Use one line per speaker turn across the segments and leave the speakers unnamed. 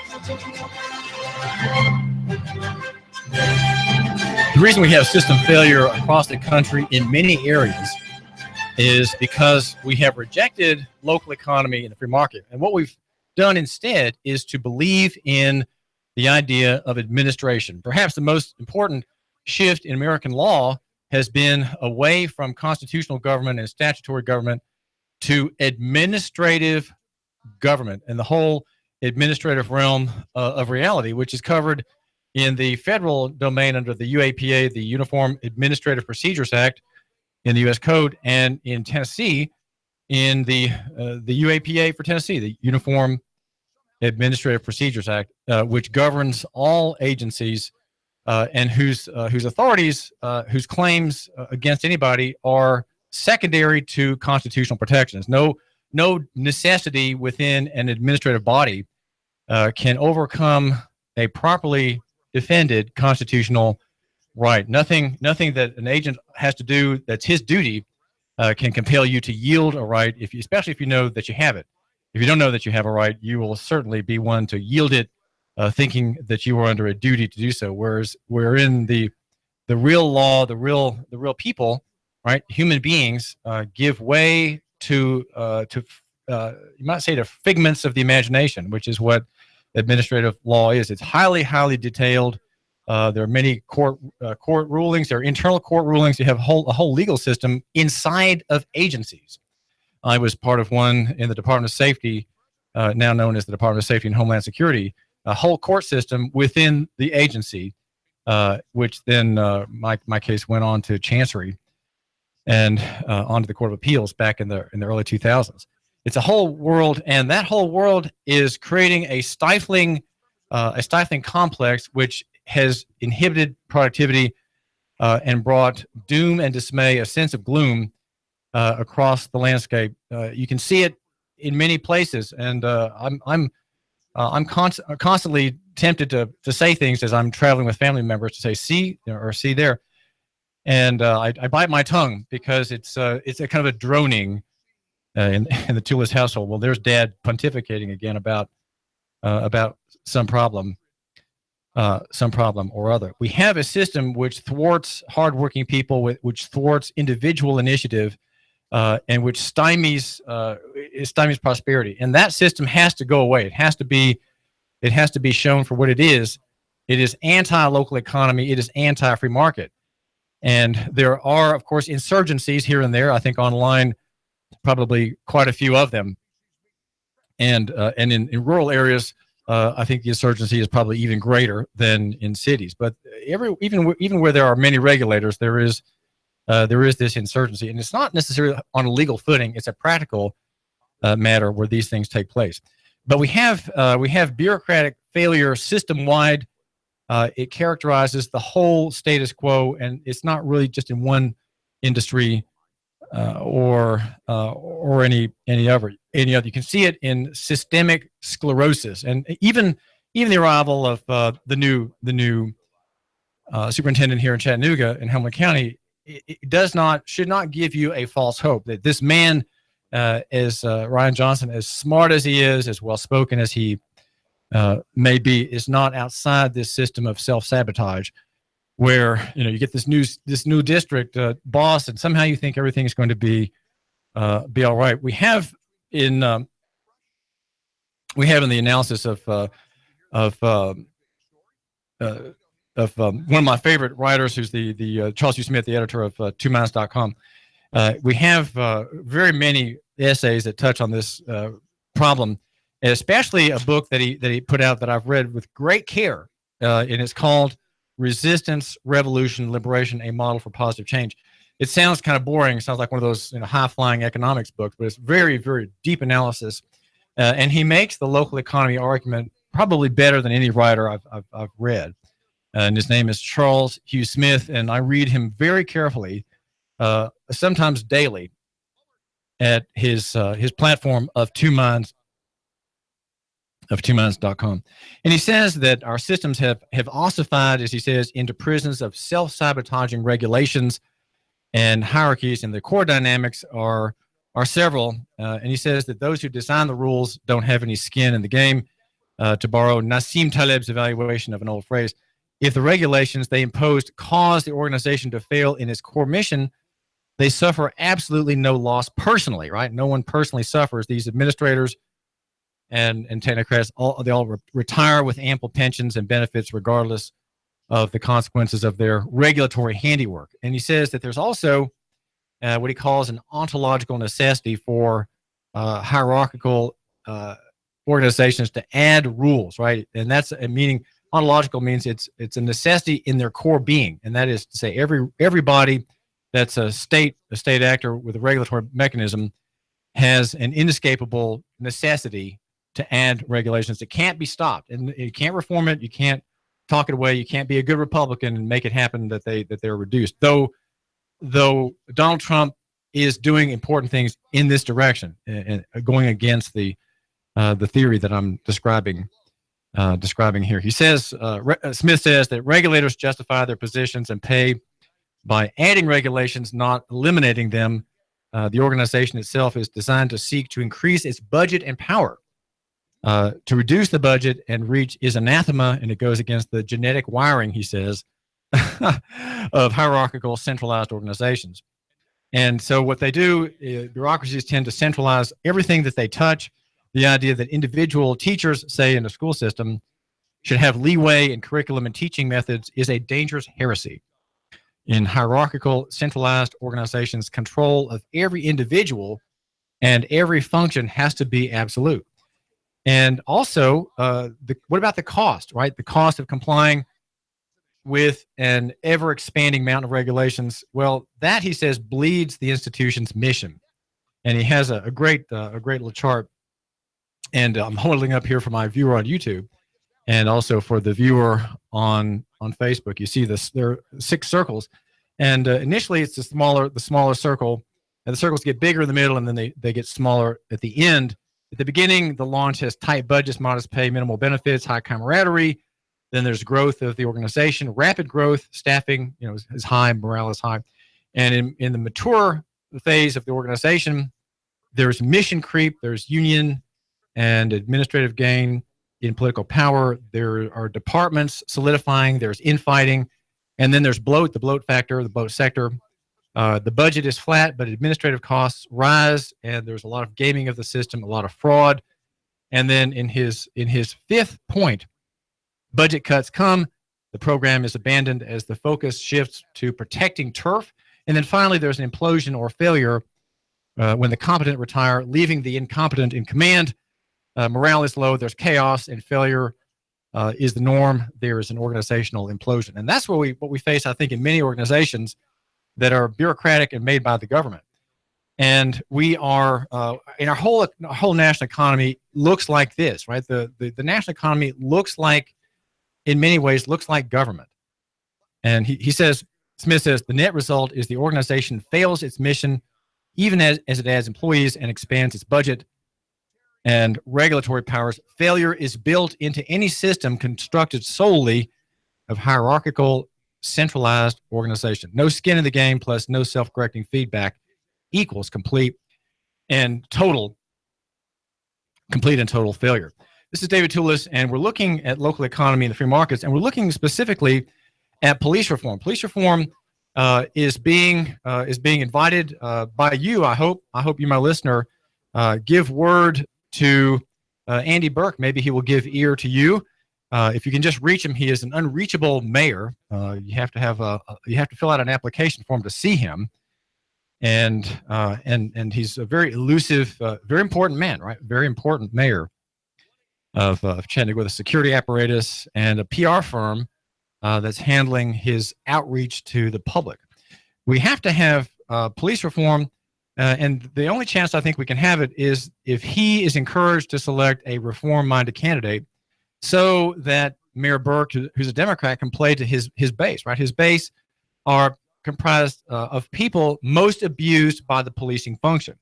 The reason we have system failure across the country in many areas is because we have rejected local economy and the free market. And what we've done instead is to believe in the idea of administration. Perhaps the most important shift in American law has been away from constitutional government and statutory government to administrative government and the whole administrative realm of reality, which is covered in the federal domain under the UAPA, the Uniform Administrative Procedures Act in the U.S. Code, and in Tennessee in the UAPA for Tennessee, the Uniform Administrative Procedures Act, which governs all agencies and whose authorities, whose claims against anybody are secondary to constitutional protections. No necessity within an administrative body can overcome a properly defended constitutional right. Nothing that an agent has to do that's his duty can compel you to yield a right, especially if you know that you have it. If you don't know that you have a right, you will certainly be one to yield it, thinking that you are under a duty to do so. Whereas we're in the real law, the real people, right? Human beings give way to you might say, to figments of the imagination, which is what administrative law is. It's highly, highly detailed. There are many court rulings. There are internal court rulings. You have a whole legal system inside of agencies. I was part of one in the Department of Safety, now known as the Department of Safety and Homeland Security, a whole court system within the agency, which then my case went on to Chancery and onto the Court of Appeals back in the early 2000s. It's a whole world, and that whole world is creating a stifling complex which has inhibited productivity and brought doom and dismay, a sense of gloom across the landscape. You can see it in many places, and I'm constantly tempted to say things as I'm traveling with family members to say see or see there, and I bite my tongue because it's a kind of a droning in the Tulis household. Well, there's Dad pontificating again about some problem or other. We have a system which thwarts hardworking people, which thwarts individual initiative, and which stymies prosperity. And that system has to go away. It has to be shown for what it is. It is anti-local economy. It is anti-free market. And there are, of course, insurgencies here and there. I think online, probably quite a few of them. And in rural areas, I think the insurgency is probably even greater than in cities. But even where there are many regulators, there is this insurgency, and it's not necessarily on a legal footing. It's a practical matter where these things take place. But we have bureaucratic failure system wide. It characterizes the whole status quo, and it's not really just in one industry or any other. You can see it in systemic sclerosis, and even the arrival of the new superintendent here in Chattanooga in Hamilton County. It should not give you a false hope that this man, as Ryan Johnson, as smart as he is, as well spoken as he may be, is not outside this system of self-sabotage, where you get this new district boss, and somehow you think everything is going to be all right. We have in the analysis of one of my favorite writers, who's the Charles Hugh Smith, the editor of twominds.com. We have very many essays that touch on this problem, and especially a book that he put out that I've read with great care, and it's called Resistance, Revolution, Liberation, A Model for Positive Change. It sounds kind of boring. It sounds like one of those high-flying economics books, but it's very, very deep analysis. And he makes the local economy argument probably better than any writer I've read. And his name is Charles Hugh Smith, and I read him very carefully, sometimes daily, at his platform of twominds.com. And he says that our systems have ossified, as he says, into prisons of self-sabotaging regulations and hierarchies, and the core dynamics are several. And he says that those who design the rules don't have any skin in the game. to borrow Nassim Taleb's evaluation of an old phrase. If the regulations they imposed cause the organization to fail in its core mission, they suffer absolutely no loss personally, right? No one personally suffers. These administrators and technocrats, they all retire with ample pensions and benefits regardless of the consequences of their regulatory handiwork. And he says that there's also what he calls an ontological necessity for hierarchical organizations to add rules, right? And that's a meaning. Ontological means it's a necessity in their core being, and that is to say everybody that's a state actor with a regulatory mechanism has an inescapable necessity to add regulations. It can't be stopped, and you can't reform it. You can't talk it away. You can't be a good Republican and make it happen that they're reduced. Though Donald Trump is doing important things in this direction and going against the theory that I'm describing here. He says, Smith says that regulators justify their positions and pay by adding regulations, not eliminating them. The organization itself is designed to seek to increase its budget and power. To reduce the budget and reach is anathema, and it goes against the genetic wiring, he says, of hierarchical centralized organizations. And so what they do, bureaucracies tend to centralize everything that they touch. The idea that individual teachers, say in a school system, should have leeway in curriculum and teaching methods is a dangerous heresy. In hierarchical, centralized organizations, control of every individual and every function has to be absolute. And also, what about the cost, right? The cost of complying with an ever-expanding mountain of regulations. Well, that, he says, bleeds the institution's mission. And he has a great little chart. And I'm holding up here for my viewer on YouTube and also for the viewer on Facebook. You see this, there are 6 circles. And initially it's the smaller circle, and the circles get bigger in the middle, and then they get smaller at the end. At the beginning, the launch has tight budgets, modest pay, minimal benefits, high camaraderie. Then there's growth of the organization, rapid growth, staffing, is high, morale is high. And in the mature phase of the organization, there's mission creep, there's union and administrative gain in political power. There are departments solidifying, there's infighting, and then there's bloat, the bloat factor, the bloat sector. The budget is flat, but administrative costs rise, and there's a lot of gaming of the system, a lot of fraud. And then in his 5th point, budget cuts come, the program is abandoned as the focus shifts to protecting turf. And then finally, there's an implosion or failure when the competent retire, leaving the incompetent in command. Morale is low, there's chaos, and failure is the norm. There is an organizational implosion. And that's what we face, I think, in many organizations that are bureaucratic and made by the government. And we are, in our whole national economy looks like this, right? The national economy looks like, in many ways, looks like government. And Smith says, the net result is the organization fails its mission, even as it adds employees and expands its budget and regulatory powers. Failure is built into any system constructed solely of hierarchical, centralized organization. No skin in the game plus no self-correcting feedback equals complete and total failure. This is David Tulis, and we're looking at local economy and the free markets, and we're looking specifically at police reform. Police reform is being invited by you. I hope you, my listener, give word to Andy Berke. Maybe he will give ear to you. If you can just reach him, he is an unreachable mayor. You have to fill out an application form to see him, and he's a very elusive, very important man, right? Very important mayor of Chattanooga, with a security apparatus and a PR firm that's handling his outreach to the public. We have to have police reform, and the only chance I think we can have it is if he is encouraged to select a reform-minded candidate, so that Mayor Berke, who's a Democrat, can play to his base, right? His base are comprised of people most abused by the policing function,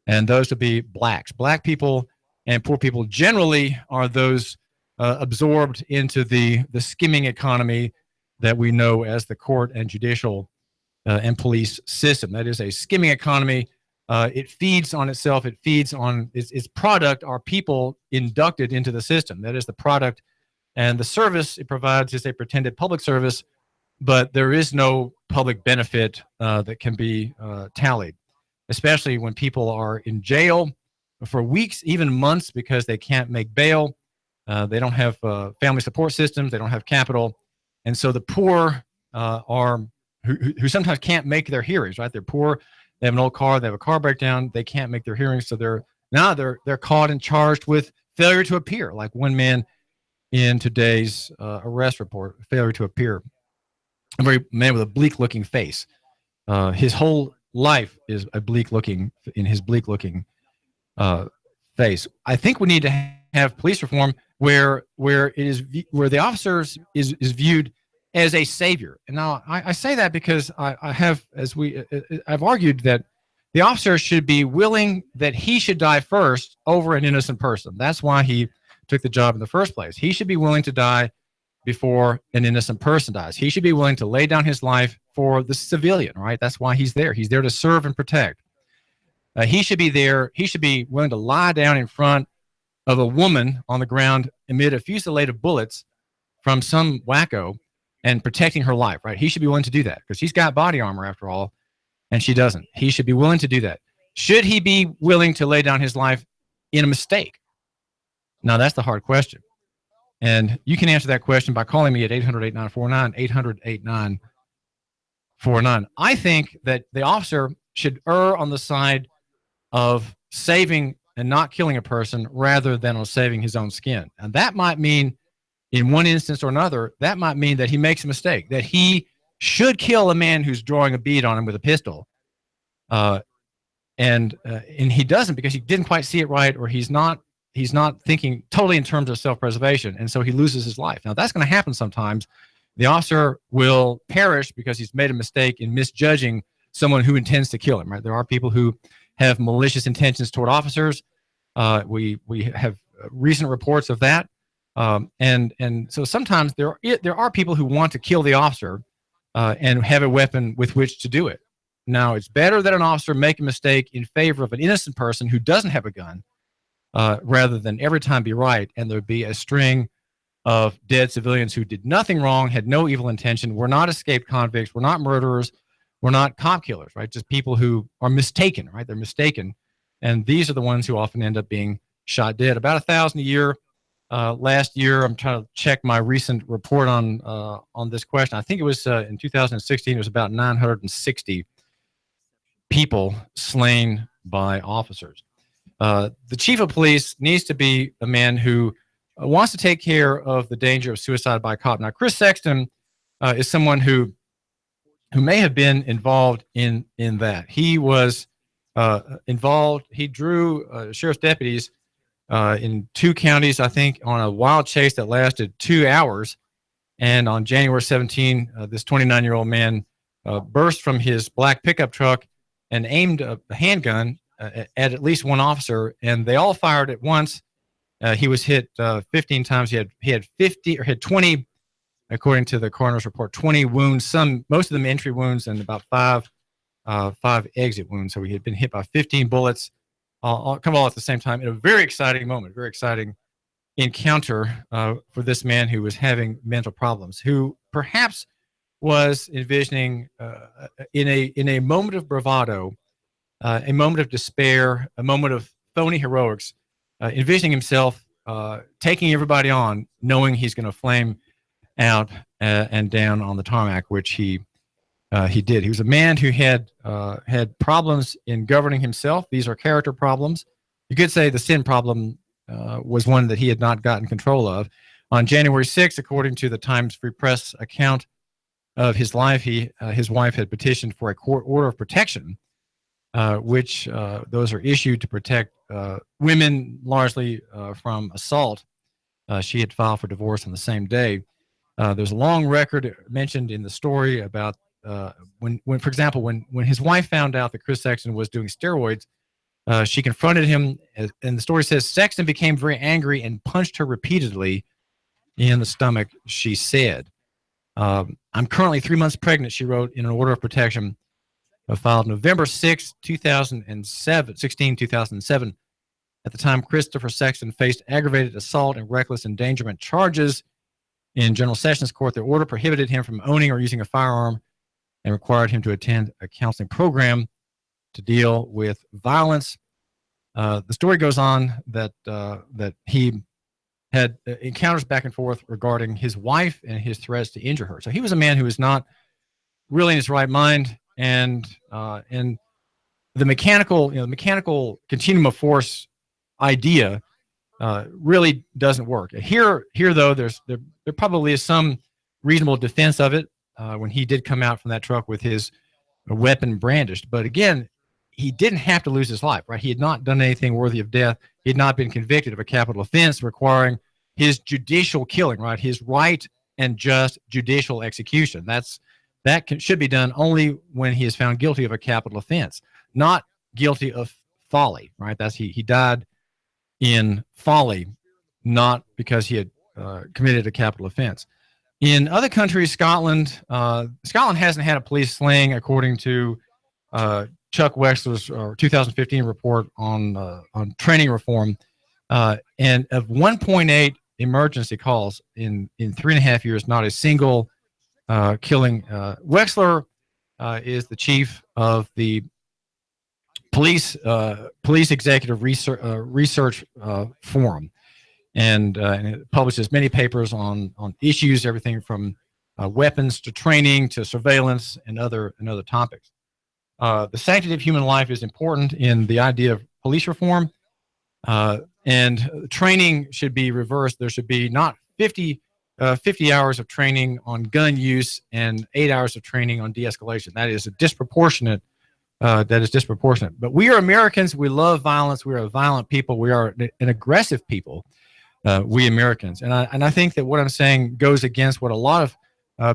and those would be blacks. Black people and poor people generally are those absorbed into the skimming economy that we know as the court and judicial and police system. That is a skimming economy it feeds on itself. It feeds on its product are people inducted into the system. That is the product. And the service it provides is a pretended public service, but there is no public benefit that can be tallied, especially when people are in jail for weeks, even months, because they can't make bail. They don't have family support systems. They don't have capital. And so the poor who sometimes can't make their hearings, right? They're poor. They have an old car. They have a car breakdown. They can't make their hearings. So they're caught and charged with failure to appear, like one man in today's arrest report, failure to appear. A very man with a bleak-looking face. His whole life is bleak looking face. I think we need to have police reform where the officers is viewed as a savior. And now I say that because I've argued that the officer should be willing that he should die first over an innocent person. That's why he took the job in the first place. He should be willing to die before an innocent person dies. He should be willing to lay down his life for the civilian, right? That's why he's there. He's there to serve and protect. He should be there. He should be willing to lie down in front of a woman on the ground amid a fusillade of bullets from some wacko and protecting her life, right? He should be willing to do that because he's got body armor after all, and she doesn't. He should be willing to do that. Should he be willing to lay down his life in a mistake? Now, that's the hard question. And you can answer that question by calling me at 800-8949, 800-8949. I think that the officer should err on the side of saving and not killing a person rather than on saving his own skin. And that might mean, in one instance or another, that might mean that he makes a mistake, that he should kill a man who's drawing a bead on him with a pistol. And he doesn't because he didn't quite see it right, or he's not thinking totally in terms of self-preservation, and so he loses his life. Now, that's going to happen sometimes. The officer will perish because he's made a mistake in misjudging someone who intends to kill him, right? There are people who have malicious intentions toward officers. We have recent reports of that. And so sometimes there are people who want to kill the officer and have a weapon with which to do it. Now, it's better that an officer make a mistake in favor of an innocent person who doesn't have a gun, rather than every time be right and there'd be a string of dead civilians who did nothing wrong, had no evil intention, were not escaped convicts, were not murderers, were not cop killers, right? Just people who are mistaken, right? They're mistaken. And these are the ones who often end up being shot dead. About 1,000 a year. Last year, I'm trying to check my recent report on this question. I think it was in 2016, it was about 960 people slain by officers. The chief of police needs to be a man who wants to take care of the danger of suicide by cop. Now, Chris Saxton is someone who may have been involved in that. He was involved. He drew sheriff's deputies in 2 counties, I think, on a wild chase that lasted 2 hours. And on January 17, this 29-year-old man burst from his black pickup truck and aimed a handgun at least one officer, and they all fired at once. He was hit 15 times. He had 20, according to the coroner's report, 20 wounds. Most of them entry wounds, and about five exit wounds. So he had been hit by 15 bullets, all at the same time. In a very exciting moment, very exciting encounter for this man who was having mental problems, who perhaps was envisioning in a moment of bravado, a moment of despair, a moment of phony heroics, envisioning himself taking everybody on, knowing he's going to flame out and down on the tarmac, which he did. He was a man who had problems in governing himself. These are character problems. You could say the sin problem was one that he had not gotten control of. On January 6th, according to the Times Free Press account of his life, his wife had petitioned for a court order of protection, which those are issued to protect women largely from assault. She had filed for divorce on the same day. There's a long record mentioned in the story about when, for example, when his wife found out that Chris Saxton was doing steroids, she confronted him, and the story says Saxton became very angry and punched her repeatedly in the stomach, she said. I'm currently 3 months pregnant, she wrote in an order of protection. filed November 6, 2007. At the time, Christopher Saxton faced aggravated assault and reckless endangerment charges in General Sessions Court. The order prohibited him from owning or using a firearm and required him to attend a counseling program to deal with violence. The story goes on that he had encounters back and forth regarding his wife and his threats to injure her. So he was a man who was not really in his right mind, and the mechanical continuum of force idea really doesn't work. Here though, there probably is some reasonable defense of it when he did come out from that truck with his weapon brandished. But again, he didn't have to lose his life, right? He had not done anything worthy of death. He had not been convicted of a capital offense requiring his judicial killing, right? His right and just judicial execution. Should be done only when he is found guilty of a capital offense, not guilty of folly, right? He died in folly, not because he had committed a capital offense. In other countries, Scotland hasn't had a police slaying, according to Chuck Wexler's 2015 report on training reform, and of 1.8 emergency calls in 3.5 years, not a single killing. Wexler is the chief of the police executive research forum, and it publishes many papers on issues, everything from weapons to training to surveillance and other topics. The sanctity of human life is important in the idea of police reform, and training should be reversed. There should be not 50 hours of training on gun use and 8 hours of training on de-escalation. That is disproportionate. But we are Americans. We love violence. We are a violent people. We are an aggressive people, we Americans. And I think that what I'm saying goes against what a lot of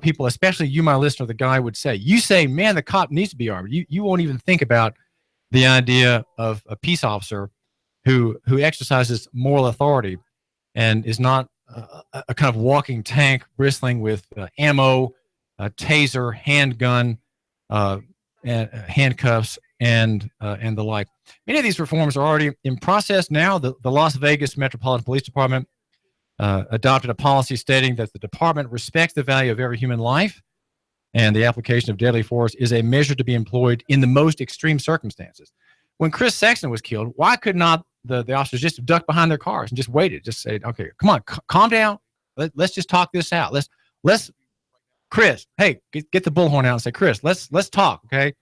people, especially you, my listener, the guy, would say. You say, man, the cop needs to be armed. You won't even think about the idea of a peace officer who exercises moral authority and is not a kind of walking tank bristling with ammo, taser, handgun, and handcuffs, and the like. Many of these reforms are already in process now. The Las Vegas Metropolitan Police Department adopted a policy stating that the department respects the value of every human life, and the application of deadly force is a measure to be employed in the most extreme circumstances. When Chris Saxton was killed, why could not the officers just duck behind their cars and just waited, just say, okay, come on, calm down. Let's just talk this out. Let's Chris, hey, get the bullhorn out and say, Chris, let's talk, okay?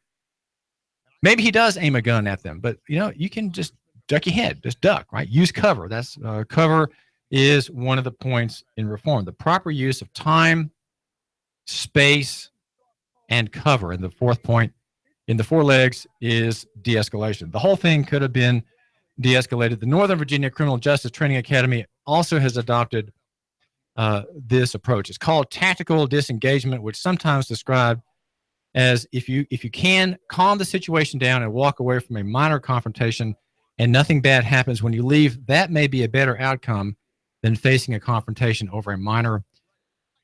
Maybe he does aim a gun at them, but you can just duck your head, just duck, right? Use cover. That's cover is one of the points in reform. The proper use of time, space, and cover. And the fourth point in the four legs is de-escalation. The whole thing could have been de-escalated. The Northern Virginia Criminal Justice Training Academy also has adopted this approach. It's called tactical disengagement, which sometimes described as if you can calm the situation down and walk away from a minor confrontation and nothing bad happens when you leave, that may be a better outcome than facing a confrontation over a minor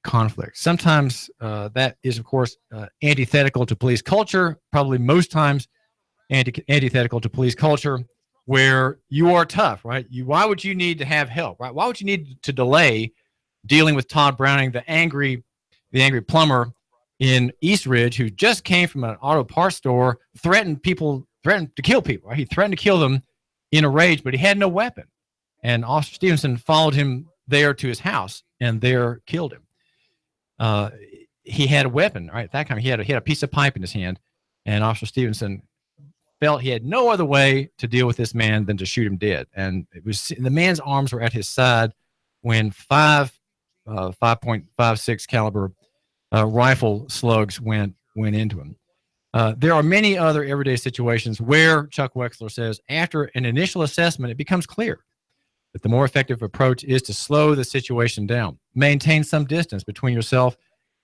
conflict. Sometimes that is, of course, antithetical to police culture, probably most times antithetical to police culture, where you are tough, right? Why would you need to have help, right? Why would you need to delay dealing with Todd Browning, the angry plumber in East Ridge, who just came from an auto parts store, threatened to kill people, right? He threatened to kill them in a rage, but he had no weapon. And Officer Stevenson followed him there to his house and there killed him. He had a weapon, right? That time he had a piece of pipe in his hand, and Officer Stevenson felt he had no other way to deal with this man than to shoot him dead. And the man's arms were at his side when 5.56 caliber rifle slugs went into him. There are many other everyday situations where Chuck Wexler says, after an initial assessment, it becomes clear that the more effective approach is to slow the situation down, maintain some distance between yourself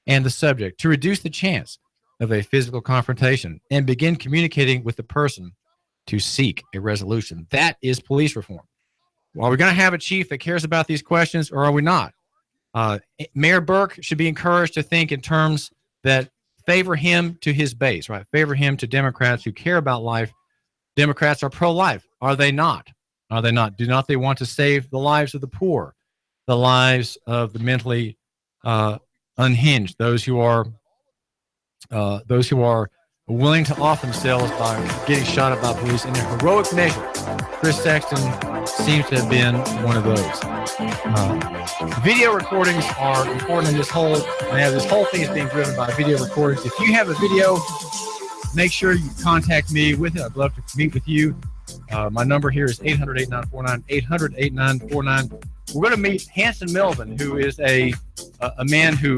and the subject to reduce the chance of a physical confrontation, and begin communicating with the person to seek a resolution. That is police reform. Are we going to have a chief that cares about these questions, or are we not? Mayor Berke should be encouraged to think in terms that favor him to his base, right? Favor him to Democrats who care about life. Democrats are pro-life. Are they not? Are they not? Do not they want to save the lives of the poor, the lives of the mentally unhinged, those who are willing to off themselves by getting shot at by police in a heroic measure? Chris Saxton seems to have been one of those. Video recordings are important in this whole. This whole thing is being driven by video recordings. If you have a video, make sure you contact me with it. I'd love to meet with you. My number here is 800-8949, 800-8949. We're going to meet Hanson Melvin, who is a man who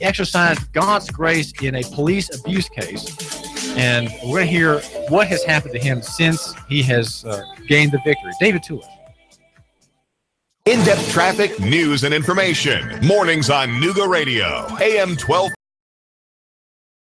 exercised God's grace in a police abuse case. And we're going to hear what has happened to him since he has gained the victory. David Tulis.
In-depth traffic, news, and information. Mornings on Nooga Radio, AM 12.